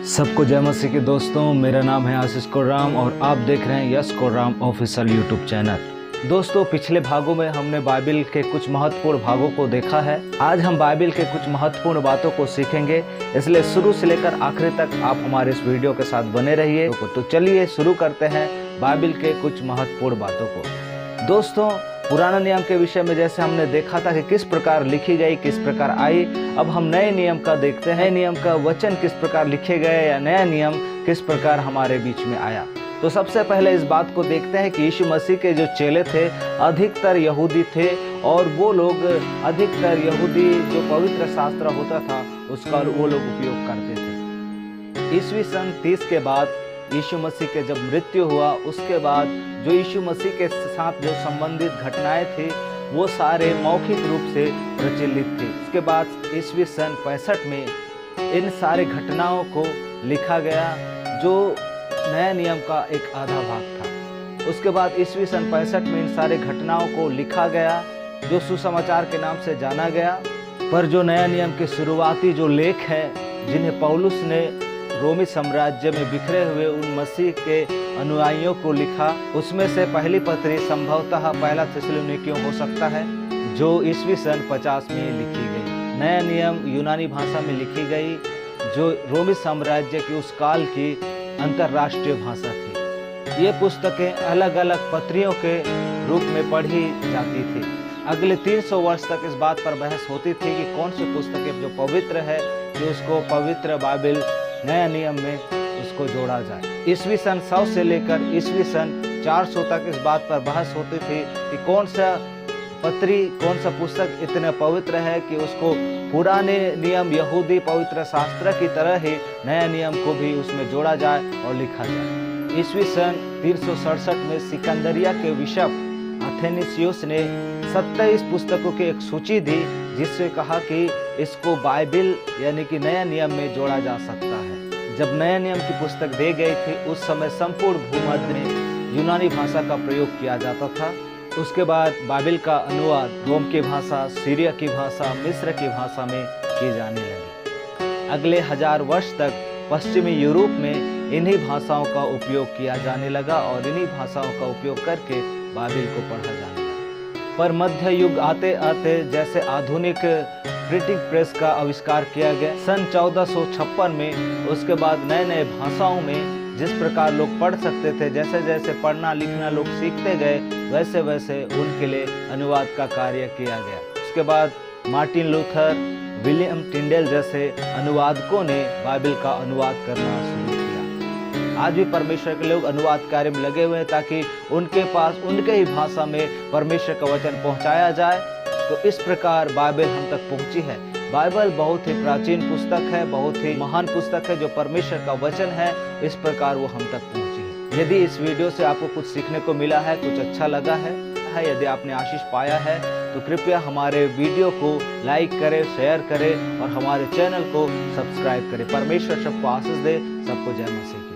सबको जय मसीह के दोस्तों, मेरा नाम है आशीष कोर्राम और आप देख रहे हैं yes Korram official YouTube channel. दोस्तों, पिछले भागों में हमने बाइबल के कुछ महत्वपूर्ण भागों को देखा है। आज हम बाइबल के कुछ महत्वपूर्ण बातों को सीखेंगे, इसलिए शुरू से लेकर आखिर तक आप हमारे इस वीडियो के साथ बने रहिए। तो चलिए शुरू करते हैं बाइबल के कुछ महत्वपूर्ण बातों को। दोस्तों, पुराना नियम के विषय में जैसे हमने देखा था कि किस प्रकार लिखी गई, किस प्रकार आई, अब हम नए नियम का देखते हैं। नियम का वचन किस प्रकार लिखे गए या नया नियम किस प्रकार हमारे बीच में आया। तो सबसे पहले इस बात को देखते हैं कि यीशु मसीह के जो चेले थे अधिकतर यहूदी थे और वो लोग अधिकतर यहूदी जो पवित्र शास्त्र होता था उसका वो लोग उपयोग करते थे। ईस्वी सन 30 के बाद यीशु मसीह के जब मृत्यु हुआ, उसके बाद जो यीशु मसीह के साथ जो संबंधित घटनाएं थी वो सारे मौखिक रूप से प्रचलित थे। उसके बाद ईस्वी सन 65 में इन सारे घटनाओं को लिखा गया जो नया नियम का एक आधा भाग था। उसके बाद ईस्वी सन 65 में इन सारे घटनाओं को लिखा गया जो सुसमाचार के नाम से जाना गया। पर जो नया नियम के शुरुआती जो लेख हैं जिन्हें पौलुस ने रोमी साम्राज्य में बिखरे हुए उन मसीह के अनुयायियों को लिखा, उसमें से पहली पत्री संभवतः पहला थिस्सलुनीकियों हो सकता है जो ईस्वी सन 50 में लिखी गई। नया नियम यूनानी भाषा में लिखी गई जो रोमी साम्राज्य की उस काल की अंतर्राष्ट्रीय भाषा थी। ये पुस्तकें अलग अलग पत्रियों के रूप में पढ़ी जाती थी। अगले 300 वर्ष तक इस बात पर बहस होती थी कि कौन सी पुस्तकें जो पवित्र है कि उसको पवित्र बाइबल नया नियम में उसको जोड़ा जाए। ईस्वी सन 100 से लेकर ईस्वी सन 400 तक इस बात पर बहस होती थी कि कौन सा पत्री, कौन सा पुस्तक इतने पवित्र है कि उसको पुराने नियम यहूदी पवित्र शास्त्र की तरह ही नया नियम को भी उसमें जोड़ा जाए और लिखा जाए। ईस्वी सन 367 में सिकंदरिया के बिशप अथेनेसियुस ने 27 पुस्तकों की एक सूची दी जिससे कहा कि इसको बाइबल यानी कि नया नियम में जोड़ा जा सकता है। जब नया नियम की पुस्तक दे गई थी उस समय संपूर्ण भूमध्य में यूनानी भाषा का प्रयोग किया जाता था। उसके बाद बाइबल का अनुवाद रोम की भाषा, सीरिया की भाषा, मिस्र की भाषा में किए जाने लगे। अगले 1000 वर्ष तक पश्चिमी यूरोप में इन्हीं भाषाओं का उपयोग किया जाने लगा और इन्हीं भाषाओं का उपयोग करके बाइबल को पढ़ा जाने लगा। पर मध्य युग आते आते जैसे आधुनिक प्रिंटिंग प्रेस का आविष्कार किया गया सन 1456 में, उसके बाद नए नए भाषाओं में जिस प्रकार लोग पढ़ सकते थे, जैसे जैसे पढ़ना लिखना लोग सीखते गए वैसे वैसे उनके लिए अनुवाद का कार्य किया गया। उसके बाद मार्टिन लूथर, विलियम टिंडेल जैसे अनुवादकों ने बाइबल का अनुवाद करना शुरू किया। आज भी परमेश्वर के लोग अनुवाद कार्य में लगे हुए हैं ताकि उनके पास उनके ही भाषा में परमेश्वर का वचन पहुंचाया जाए। तो इस प्रकार बाइबल हम तक पहुंची है। बाइबल बहुत ही प्राचीन पुस्तक है, बहुत ही महान पुस्तक है जो परमेश्वर का वचन है। इस प्रकार वो हम तक पहुंची है। यदि इस वीडियो से आपको कुछ सीखने को मिला है, कुछ अच्छा लगा है, यदि आपने आशीष पाया है तो कृपया हमारे वीडियो को लाइक करें, शेयर करें और हमारे चैनल को सब्सक्राइब करें। परमेश्वर सबको आशीष दे। सबको जय मसीह।